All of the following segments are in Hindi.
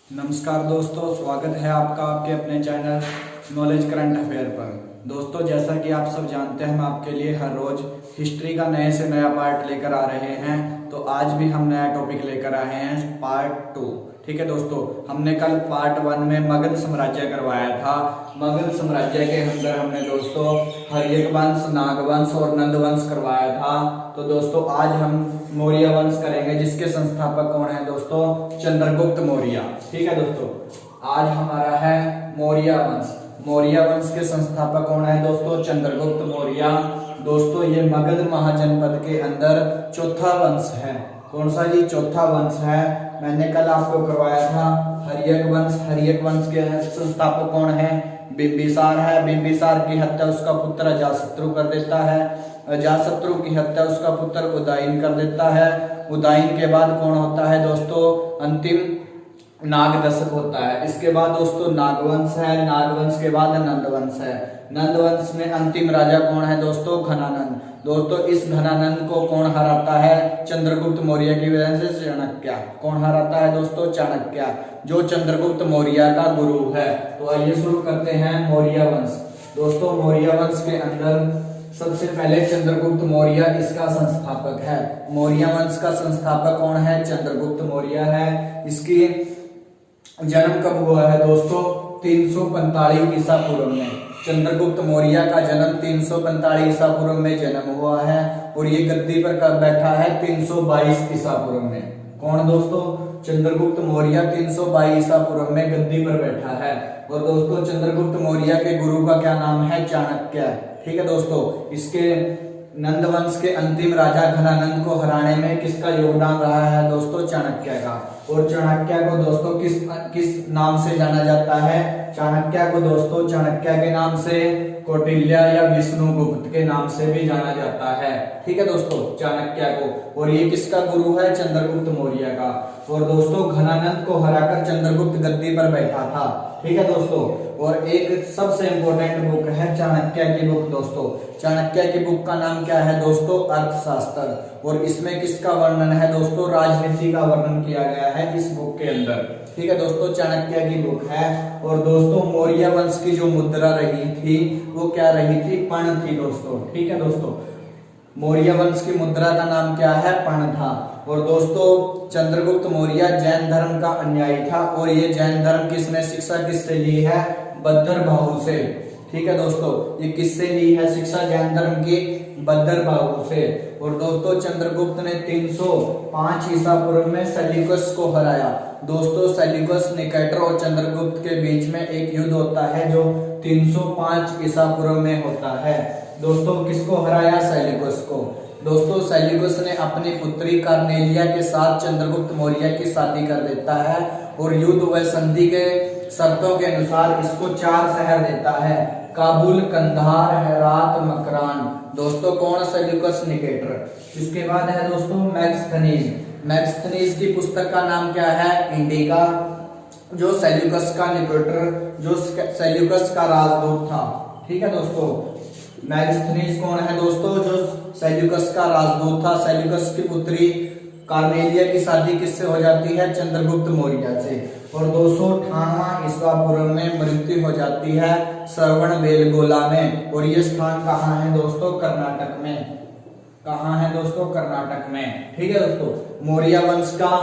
नमस्कार दोस्तों, स्वागत है आपका आपके अपने चैनल नॉलेज करंट अफेयर पर। दोस्तों, जैसा कि आप सब जानते हैं, हम आपके लिए हर रोज हिस्ट्री का नए से नया पार्ट लेकर आ रहे हैं। तो आज भी हम नया टॉपिक लेकर आए हैं, पार्ट 2। ठीक है दोस्तों, हमने कल पार्ट 1 में मगध साम्राज्य करवाया था। मगध साम्राज्य के अंदर हमने दोस्तों हर्यक वंश, नाग वंश और नंद वंश करवाया था। तो दोस्तों आज हम मौर्य वंश करेंगे, जिसके संस्थापक कौन है दोस्तों? चंद्रगुप्त मौर्य। ठीक है दोस्तों, आज हमारा है मौर्य वंश। मौर्य वंश के संस्थापक कौन है दोस्तों? चंद्रगुप्त मौर्य। दोस्तों ये मगध महाजनपद के अंदर चौथा वंश है। कौन सा जी? चौथा वंश है। मैंने कल आपको करवाया था हर्यक वंश। हर्यक वंश के संस्थापक कौन है? बिंबिसार है। बिंबिसार की हत्या उसका पुत्र अजातशत्रु कर देता है। अजातशत्रु की हत्या उसका पुत्र उदयन कर देता है। उदयन के बाद कौन होता है दोस्तों? अंतिम नागदशक होता है। इसके बाद दोस्तों नागवंश है। नागवंश के बाद नंदवंश है। नंदवंश में अंतिम राजा कौन है दोस्तों? घनानंद। दोस्तों इस घनानंद को कौन हराता है? चंद्रगुप्त मौर्य की वजह से चाणक्य। कौन हराता है दोस्तों? चाणक्य, जो चंद्रगुप्त मौर्य का गुरु है। तो आइए शुरू करते हैं मौर्य वंश। दोस्तों मौर्य वंश के अंदर सबसे पहले चंद्रगुप्त मौर्य इसका संस्थापक है। मौर्य वंश का संस्थापक कौन है? चंद्रगुप्त मौर्य है। इसकी जन्म कब हुआ है दोस्तों? 345 ईसा पूर्व में। चंद्रगुप्त मौर्य का जन्म 345 ईसा पूर्व में जन्म हुआ है और ये गद्दी पर कब बैठा है? 322 ईसा पूर्व में। कौन दोस्तों? चंद्रगुप्त मौर्य 322 ईसा पूर्व में गद्दी पर बैठा है। और दोस्तों चंद्रगुप्त मौर्य के गुरु का क्या नाम है? चाणक्य। ठीक है दोस्तों, इसके नंद वंश के अंतिम राजा घनानंद को हराने में किसका योगदान रहा है दोस्तों? चाणक्य का। और चाणक्य को दोस्तों किस नाम से जाना जाता है? चाणक्य को दोस्तों चाणक्य के नाम से, कौटिल्य या विष्णुगुप्त के नाम से भी जाना जाता है। ठीक है दोस्तों, चाणक्य को। और ये किसका गुरु है? चंद्रगुप्त मौर्य का। और दोस्तों घनानंद को हराकर चंद्रगुप्त गद्दी पर बैठा था। ठीक है दोस्तों, और एक सबसे इंपॉर्टेंट बुक है चाणक्य की बुक। दोस्तों चाणक्य की बुक का नाम क्या है दोस्तों? अर्थशास्त्र। और इसमें किसका वर्णन है दोस्तों? राजनीति का वर्णन किया गया है इस बुक के अंदर। ठीक है दोस्तों, चाणक्य की बुक है। और दोस्तों मौर्य वंश की जो मुद्रा रही थी वो क्या रही थी? पर्ण थी दोस्तों। ठीक है दोस्तों, मौर्य वंश की मुद्रा का नाम क्या है? पर्ण था। और दोस्तों चंद्रगुप्त मौर्य जैन धर्म का अनुयायी था। और ये जैन धर्म किसने शिक्षा किससे ली है? बद्दरबाहु से। ठीक है दोस्तों, ये किससे ली है शिक्षा जैन धर्म की? बद्दरबाहु से। और दोस्तों चंद्रगुप्त ने 305 ईसा पूर्व में सेल्यूकस को हराया। दोस्तों सेल्यूकस, निकेटर और चंद्रगुप्त के बीच में एक युद्ध होता है जो 305 ईसा पूर्व में होता है। दोस्तों किसको हराया? सेल्यूकस को। दोस्तों सेल्यूकस ने अपनी पुत्री कार्नेलिया के साथ चंद्रगुप्त मौर्य की शादी कर देता है और युद्ध व संधि के शर्तों के अनुसार इसको 4 शहर देता है: काबुल, कंधार, हेरात, मकरान। दोस्तों कौन? Seleucus, Nicator. इसके बाद है दोस्तों मैग्स्थनीज। मैग्स्थनीज की पुस्तक का नाम क्या है? इंडिका, जो सेल्यूकस का निकेटर, जो सेल्यूकस का राजदूत था। ठीक है दोस्तों, मैग्स्थनीज कौन है दोस्तों? जो सेल्यूकस का राजदूत था। सेल्यूकस की पुत्री कार्नेलिया की शादी किससे हो जाती है? चंद्रगुप्त मौर्य से। और 298 ईसा पूर्व में मृत्यु हो जाती है श्रवणबेलगोला में। और ये स्थान कहाँ है दोस्तों? कर्नाटक में। कहाँ है दोस्तों? कर्नाटक में। ठीक है दोस्तों, मौर्य वंश का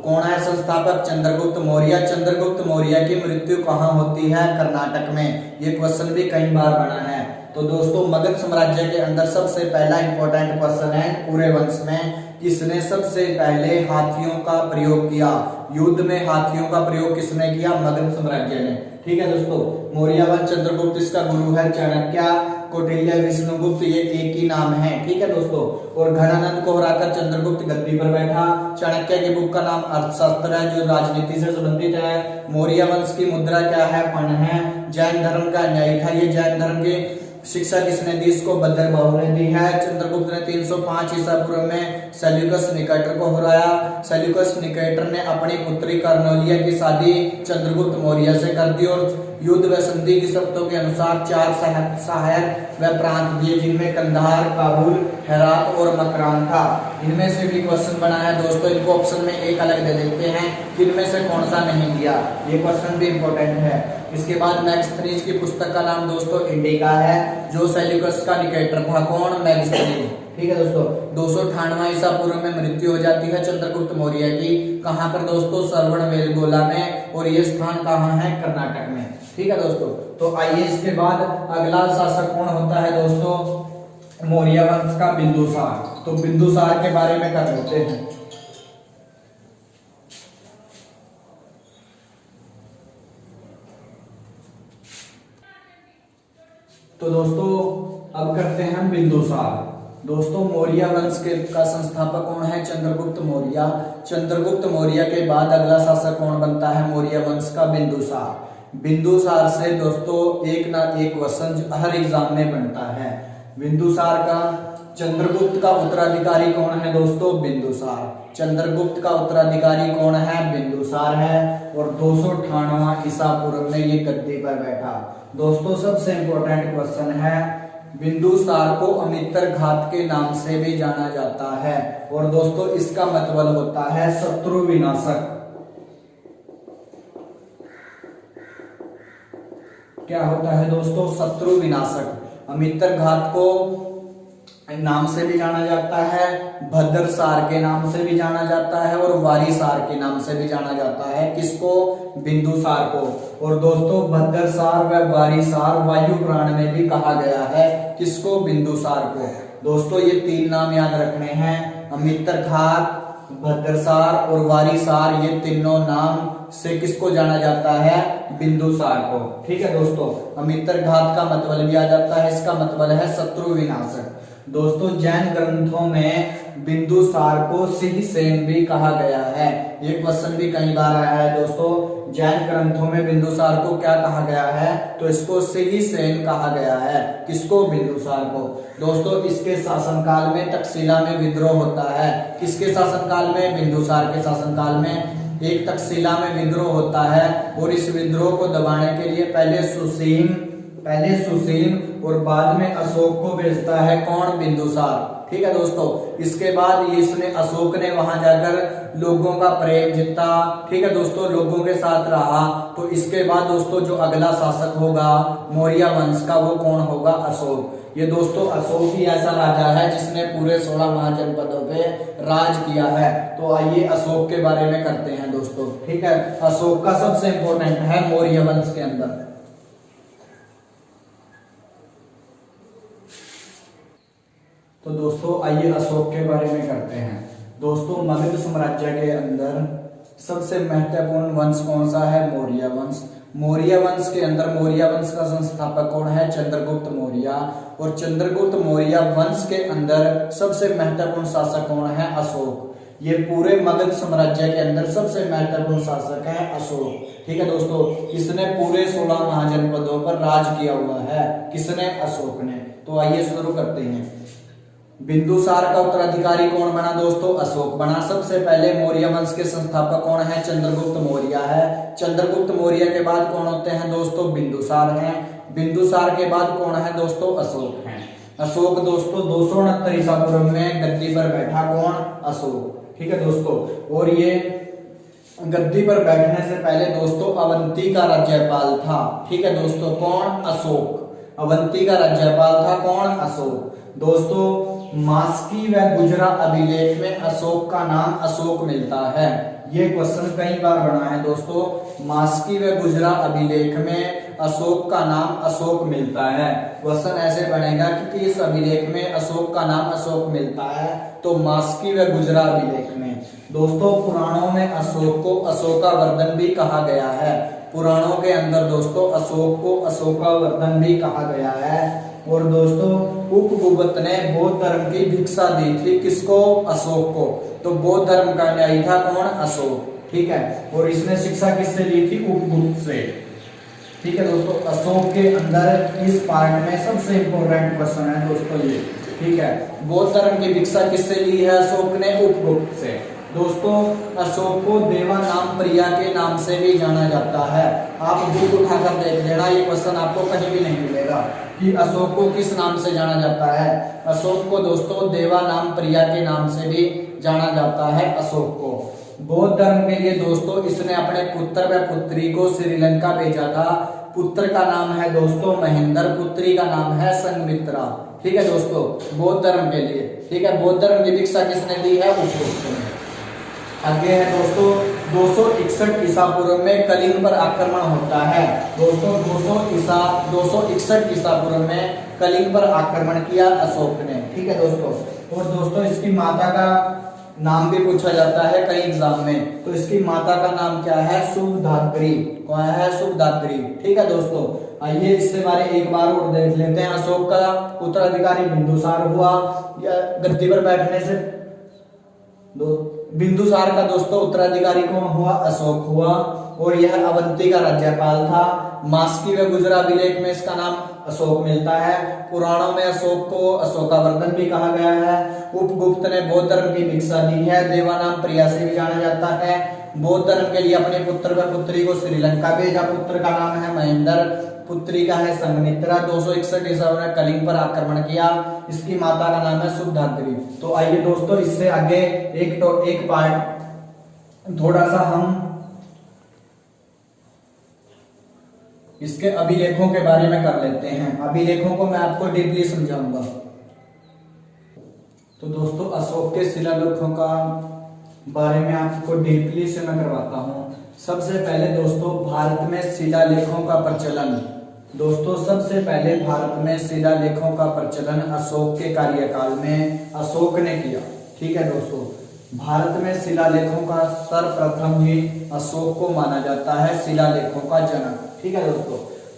कौन है संस्थापक? चंद्रगुप्त मौर्य। चंद्रगुप्त मौर्य की मृत्यु कहाँ होती है? कर्नाटक में। ये क्वेश्चन भी कई बार बना है। तो दोस्तों मगध साम्राज्य के अंदर सबसे पहला इंपॉर्टेंट क्वेश्चन है, पूरे वंश में किसने सबसे पहले हाथियों का प्रयोग किया? युद्ध में हाथियों का प्रयोग किसने किया? मगध साम्राज्य ने। ठीक है दोस्तों, मौर्य वंश चंद्रगुप्त इसका गुरु है। चाणक्य, कौटिल्य, विष्णुगुप्त ये एक ही नाम है। ठीक है दोस्तों, और घनानंद को हराकर चंद्रगुप्त गद्दी पर बैठा। चाणक्य की बुक का नाम अर्थशास्त्र है, जो राजनीति से संबंधित है। मौर्य वंश की मुद्रा क्या है? पर्ण है। जैन धर्म का अनुयायी था। ये जैन धर्म की शिक्षा किसने दी? इसको भद्रबाहु ने दी है। चंद्रगुप्त ने 305 ईसा पूर्व में सेल्यूकस निकेटर को हराया। सेल्यूकस निकेटर ने अपनी पुत्री कर्नोलिया की शादी चंद्रगुप्त मौर्य से कर दी और युद्ध व संधि की शर्तों के अनुसार 4 शहर व प्रांत दिए, जिनमें कंधार, काबुल, हेरात और मकरान था। इनमें से भी क्वेश्चन बना है दोस्तों, इनको ऑप्शन में एक अलग दे देते हैं, इनमें से कौन सा नहीं दिया, ये क्वेश्चन भी इंपॉर्टेंट है। इसके बाद मैगस्थनीज की पुस्तक का नाम दोस्तों इंडिका है, जो सेल्यूकस का निकेटर था। कौन? मैगस्थनीज। ठीक है दोस्तों। 298 ईसा पूर्व में मृत्यु हो जाती है चंद्रगुप्त मौर्य की। कहां पर दोस्तों? श्रवणबेलगोला में, और ये स्थान कहां है? कर्नाटक में। ठीक है दोस्तों। तो आइए इसके बाद अगला शासक कौन होता है दोस्तों? मौर्य वंश का बिंदुसार। तो बिंदुसार के बारे में कर लेते हैं। तो दोस्तों अब करते हैं बिंदुसार। दोस्तों मौर्य वंश के का संस्थापक कौन है? चंद्रगुप्त मौर्य। चंद्रगुप्त मौर्य के बाद अगला शासक कौन बनता है मौर्य वंश का? बिंदुसार। बिंदुसार से दोस्तों एक ना एक क्वेश्चन हर एग्जाम में बनता है। बिंदुसार का चंद्रगुप्त का उत्तराधिकारी कौन है दोस्तों? बिंदुसार। चंद्रगुप्त का उत्तराधिकारी कौन है? बिंदुसार है। और 298 ईसा पूर्व में ये गद्दी पर बैठा। दोस्तों सबसे इंपॉर्टेंट क्वेश्चन है, बिंदुसार को अमित्र घात के नाम से भी जाना जाता है, और दोस्तों इसका मतलब होता है शत्रु विनाशक। क्या होता है दोस्तों? शत्रु विनाशक। अमित्र घात को नाम से भी जाना जाता है, भद्रसार के नाम से भी जाना जाता है, और वारीसार के नाम से भी जाना जाता है। किसको? बिंदुसार को। और दोस्तों भद्रसार व वारीसार वायु पुराण में भी कहा गया है। किसको? बिंदुसार को। दोस्तों ये 3 नाम याद रखने हैं, अमित्र घात, भद्रसार और वारीसार, ये तीनों नाम से किसको जाना जाता है? बिंदुसार को। ठीक है दोस्तों। अमित्र घात का मतलब भी आ जाता है, इसका मतलब है शत्रु विनाशक। दोस्तों जैन ग्रंथों में बिंदुसार को सिंह सेन भी कहा गया है। ये क्वेश्चन भी कई बार आया है दोस्तों, जैन ग्रंथों में बिंदुसार को क्या कहा गया है? तो इसको सिंह सेन कहा गया है। किसको? बिंदुसार को। दोस्तों इसके शासनकाल में तक्षशिला में विद्रोह होता है। किसके शासनकाल में? बिंदुसार के शासनकाल में एक तक्षशिला में विद्रोह होता है, और इस विद्रोह को दबाने के लिए पहले सुसीम और बाद में अशोक को भेजता है। कौन? बिंदुसार। ठीक है दोस्तों। इसके बाद इसने अशोक ने वहां जाकर लोगों का प्रेम जीता। ठीक है दोस्तों, लोगों के साथ रहा। तो इसके बाद दोस्तों जो अगला शासक होगा मौर्य वंश का, वो कौन होगा? अशोक। ये दोस्तों अशोक ही ऐसा राजा है जिसने पूरे 16 महाजनपदों पे राज किया है। तो आइए अशोक के बारे में करते हैं दोस्तों। ठीक है, अशोक का सबसे इंपॉर्टेंट है मौर्य वंश के अंदर। तो दोस्तों आइए अशोक के बारे में करते हैं। दोस्तों मगध साम्राज्य के अंदर सबसे महत्वपूर्ण वंश कौन सा है? मौर्य वंश। मौर्य वंश के अंदर मौर्य वंश का संस्थापक कौन है? चंद्रगुप्त मौर्य। और चंद्रगुप्त मौर्य वंश के अंदर सबसे महत्वपूर्ण शासक कौन है? अशोक। ये पूरे मगध साम्राज्य के अंदर सबसे महत्वपूर्ण शासक है अशोक। ठीक है दोस्तों, इसने पूरे 16 महाजनपदों पर राज किया हुआ है। किसने? अशोक ने। तो आइए शुरू करते हैं। बिंदुसार का उत्तराधिकारी कौन बना दोस्तों? अशोक बना। सबसे पहले मौर्य वंश के संस्थापक कौन है? चंद्रगुप्त मौर्य है। चंद्रगुप्त मौर्य के बाद कौन होते हैं दोस्तों? बिंदुसार हैं। बिंदुसार के बाद कौन है दोस्तों? अशोक हैं। अशोक दोस्तों 269 ईसा पूर्व में गद्दी पर बैठा। कौन? अशोक। ठीक है दोस्तों, और ये गद्दी पर बैठने से पहले दोस्तों अवंती का राज्यपाल था। ठीक है दोस्तों, कौन? अशोक। अवंती का राज्यपाल था। कौन? अशोक। दोस्तों मास्की व गुजरा अभिलेख में अशोक का नाम अशोक मिलता है। ये क्वेश्चन कई बार बना है दोस्तों। मास्की व गुजरा अभिलेख में अशोक का नाम अशोक मिलता है। क्वेश्चन ऐसे बनेगा कि इस अभिलेख में अशोक का नाम अशोक मिलता है, तो मास्की व गुजरा अभिलेख में। दोस्तों पुराणों में अशोक को अशोकावर्धन भी कहा गया है। पुराणों के अंदर दोस्तों अशोक को अशोकावर्धन भी कहा गया है। और दोस्तों उपगुप्त ने बौद्ध धर्म की भिक्षा दी थी। किसको? अशोक को। तो बौद्ध धर्म का न्यायी था कौन? अशोक। ठीक है, और इसने शिक्षा किससे ली थी? उपगुप्त से। ठीक है दोस्तों, अशोक के अंदर इस पार्ट में सबसे इंपॉर्टेंट क्वेश्चन है दोस्तों ये। ठीक है, बौद्ध धर्म की दीक्षा किससे ली है अशोक ने? उपगुप्त से। दोस्तों अशोक को देवानामप्रिया के नाम से भी जाना जाता है। आप बुक उठाकर देख लेना, ये क्वेश्चन आपको कहीं भी नहीं मिलेगा कि अशोक को किस नाम से जाना जाता है। अशोक को दोस्तों देवानामप्रिया के नाम से भी जाना जाता है अशोक को। बौद्ध धर्म के लिए दोस्तों इसने अपने पुत्र व पुत्री को श्रीलंका भेजा था। पुत्र का नाम है दोस्तों महेंद्र, पुत्री का नाम है संघमित्रा। ठीक है दोस्तों, बौद्ध धर्म के लिए। ठीक है, बौद्ध धर्म की दीक्षा किसने दी है? उपगुप्त ने। आगे है दोस्तों 261 ईसा पूर्व में कलिंग पर आक्रमण होता है। दोस्तों 261 ईसा पूर्व में कलिंग पर आक्रमण किया अशोक ने। ठीक है दोस्तों, और दोस्तों इसकी माता का नाम भी पूछा जाता है कई एग्जाम में। तो इसकी माता का नाम क्या है? शुभदात्री। कौन है? शुभदात्री। ठीक है दोस्तों, आइए इससे बारे एक बार और देख लेते हैं। अशोक का उत्तराधिकारी बिंदुसार हुआ, या गद्दी पर बैठने से बिंदुसार का दोस्तों उत्तराधिकारी कौन हुआ? अशोक हुआ, और यह अवंती का राज्यपाल था। मास्की व गुजरा अभिलेख में इसका नाम अशोक मिलता है। पुराणों में अशोक को अशोकावर्धन भी कहा गया है। उपगुप्त ने बौद्ध धर्म की दीक्षा दी है। देवानामप्रिया से भी जाना जाता है। बौद्ध धर्म के लिए अपने पुत्र व पुत्री को श्रीलंका भेजा। पुत्र का नाम है महेंद्र, पुत्री का है संघमित्रा। 261 ईसा में कलिंग पर आक्रमण किया। इसकी माता का नाम है शुभदात्री। तो आइए दोस्तों इससे आगे एक पार्ट थोड़ा सा हम इसके अभिलेखों के बारे में कर लेते हैं। अभिलेखों को मैं आपको डीपली समझाऊंगा। तो दोस्तों अशोक के शिलालेखों का बारे में आपको डीपली से मैं करवाता हूं। सबसे पहले दोस्तों भारत में शिलालेखों का प्रचलन। दोस्तों सबसे पहले भारत में शिलालेखों का प्रचलन अशोक के कार्यकाल में अशोक ने किया। ठीक है दोस्तों, भारत में शिलालेखों का सर्वप्रथम ही अशोक को माना जाता है शिलालेखों का जनक। ठीक है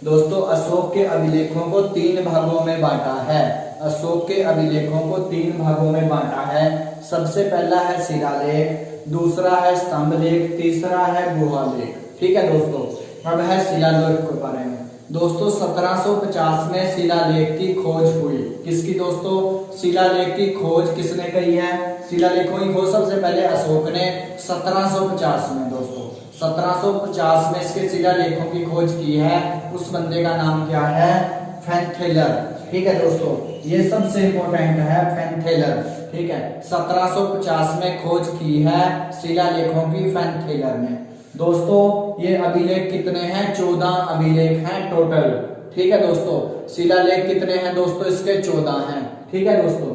दोस्तों अशोक के अभिलेखों को 3 भागों में बांटा है। अशोक के अभिलेखों को 3 भागों में बांटा है। सबसे पहला है शिलालेख, दूसरा है स्तंभलेख, तीसरा है गुहालेख। ठीक है दोस्तों, अब है शिलालेख के बारे में। दोस्तों 1750 में शिलालेख की खोज हुई। किसकी दोस्तों? शिलालेख की खोज किसने करी है? शिलालेखों की खोज सबसे पहले अशोक ने 1750 में। दोस्तों 1750 में इसके शिलालेखों की खोज की है। उस बंदे का नाम क्या है? फैनथेलर। ठीक है दोस्तों, ये सबसे इंपॉर्टेंट है फैनथेलर। ठीक है, 1750 में खोज की है शिलालेखों की फैनथेलर ने। दोस्तों ये अभिलेख कितने हैं? 14 अभिलेख हैं टोटल। ठीक है दोस्तों, शिलालेख कितने हैं दोस्तों? इसके 14 हैं। ठीक है दोस्तों,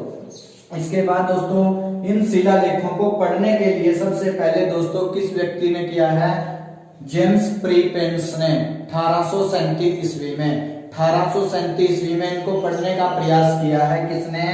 इसके बाद दोस्तों इन शिलालेखों को पढ़ने के लिए सबसे पहले दोस्तों किस व्यक्ति ने किया है? जेम्स प्रीपेंस ने 1837 ईस्वी में। 1837 ईस्वी में इनको पढ़ने का प्रयास किया है। किसने?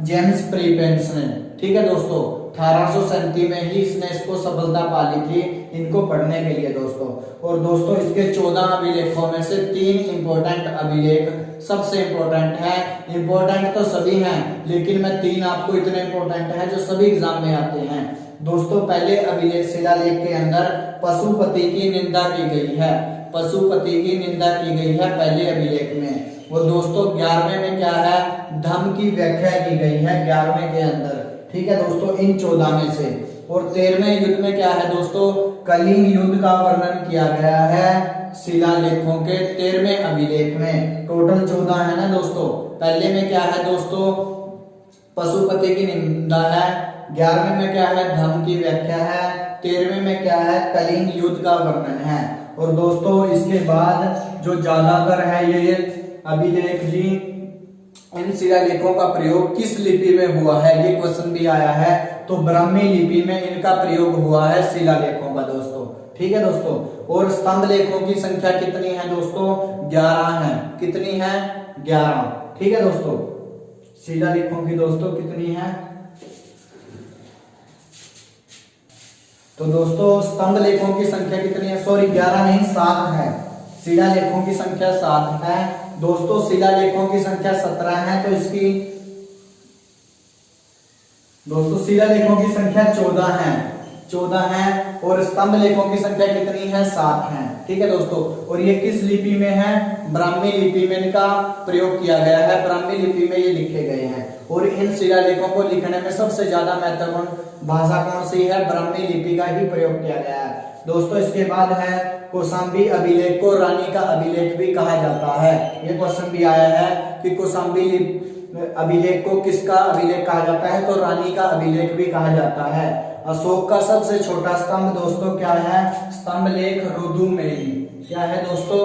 जेम्स प्रीपेंस ने। ठीक है दोस्तों, 1837 में ही इसने इसको सफलता पा ली थी इनको पढ़ने के लिए दोस्तों। और दोस्तों इसके 14 अभिलेखों में से 3 इंपॉर्टेंट अभिलेख सबसे इंपॉर्टेंट है। इंपॉर्टेंट तो सभी हैं, लेकिन मैं 3 आपको इतने इंपॉर्टेंट है जो सभी एग्जाम में आते हैं। दोस्तों पहले अभिलेख शिलालेख के अंदर पशुपति की निंदा की गई है। पशुपति की निंदा की गई है पहले अभिलेख में। वो दोस्तों 11वें में क्या है? धम्म की व्याख्या की गई है 11वें के अंदर। ठीक है दोस्तों, इन 14 में से। और 13वें युद्ध में क्या है दोस्तों? कलिंग युद्ध का वर्णन किया गया है शिलालेखों के 13वें अभिलेख में। टोटल 14 है ना दोस्तों। पहले में क्या है दोस्तों? पशुपति की निंदा है। 11वें में क्या है? धम्म की व्याख्या है। 13वें में क्या है? कलिंग युद्ध का वर्णन है। और दोस्तों इसके बाद जो ज्यादातर है ये अभिलेख जी, इन शिलालेखों का प्रयोग किस लिपि में हुआ है? ये क्वेश्चन भी आया है। तो ब्राह्मी लिपि में इनका प्रयोग हुआ है शिलालेखों का दोस्तों। ठीक है दोस्तों, और स्तंभ लेखों की संख्या कितनी है दोस्तों? 11 है। कितनी है? 11। ठीक है दोस्तों, शिलालेखों की दोस्तों कितनी है? तो दोस्तों स्तंभ लेखों की संख्या कितनी है? सॉरी 11 नहीं 7 है। शिलालेखों की संख्या 7 है। दोस्तों शिलालेखों की संख्या 17 है। तो इसकी दोस्तों शिलालेखों की संख्या 14 है। 14 है। और स्तंभ लेखों की संख्या कितनी है? 7 है। ठीक है दोस्तों, और ये किस लिपि में है? ब्राह्मी लिपि में इनका प्रयोग किया गया है, ब्राह्मी लिपि में ये लिखे गए हैं। और इन शिलालेखों को लिखने में सबसे ज्यादा महत्वपूर्ण भाषा कौन सी है? ब्राह्मी लिपि का ही प्रयोग किया गया है दोस्तों। इसके बाद है कौशाम्बी अभिलेख को रानी का अभिलेख भी कहा जाता है। ये क्वेश्चन भी आया है कि कौशाम्बी अभिलेख को किसका अभिलेख कहा जाता है? तो रानी का अभिलेख भी कहा जाता है। अशोक का सबसे छोटा स्तंभ दोस्तों क्या है? स्तंभ लेख रुद्रमेयी। क्या है दोस्तों?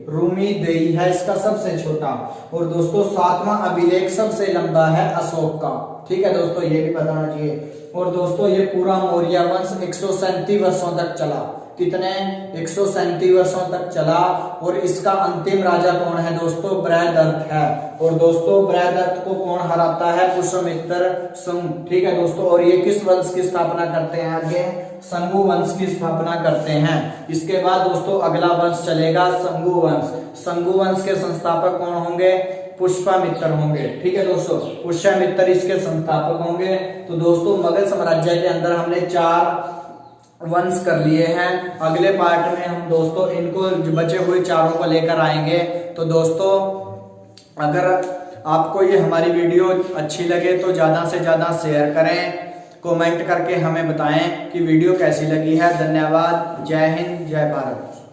रूमीदेयी है इसका सबसे छोटा। और दोस्तों 7वां अभिलेख सबसे लंबा है अशोक का। ठीक है दोस्तों, ये भी बताना चाहिए। और दोस्तों ये पूरा मौर्य वंश 137 वर्षों तक चला। कितने? 137 वर्षों तक चला। और इसका अंतिम राजा कौन है दोस्तों? बृहदत्त है। और दोस्तों बृहदत्त को कौन हराता है? पुष्यमित्र शुंग। ठीक है दोस्तों, और ये किस वंश की स्थापना करते हैं? आगे शंगु वंश की स्थापना करते हैं। इसके बाद दोस्तों अगला वंश चलेगा शंगु वंश। शंगु वंश के संस्थापक कौन होंगे? पुष्यमित्र होंगे। ठीक है दोस्तों, पुष्यमित्र इसके संस्थापक होंगे। तो दोस्तों मगध साम्राज्य के अंदर हमने 4 वंश कर लिए हैं। अगले पार्ट में हम दोस्तों इनको बचे हुए 4 को लेकर आएंगे। तो दोस्तों अगर आपको ये हमारी वीडियो अच्छी लगे तो ज्यादा से ज्यादा शेयर करें, कमेंट करके हमें बताएं कि वीडियो कैसी लगी है। धन्यवाद। जय हिंद, जय भारत।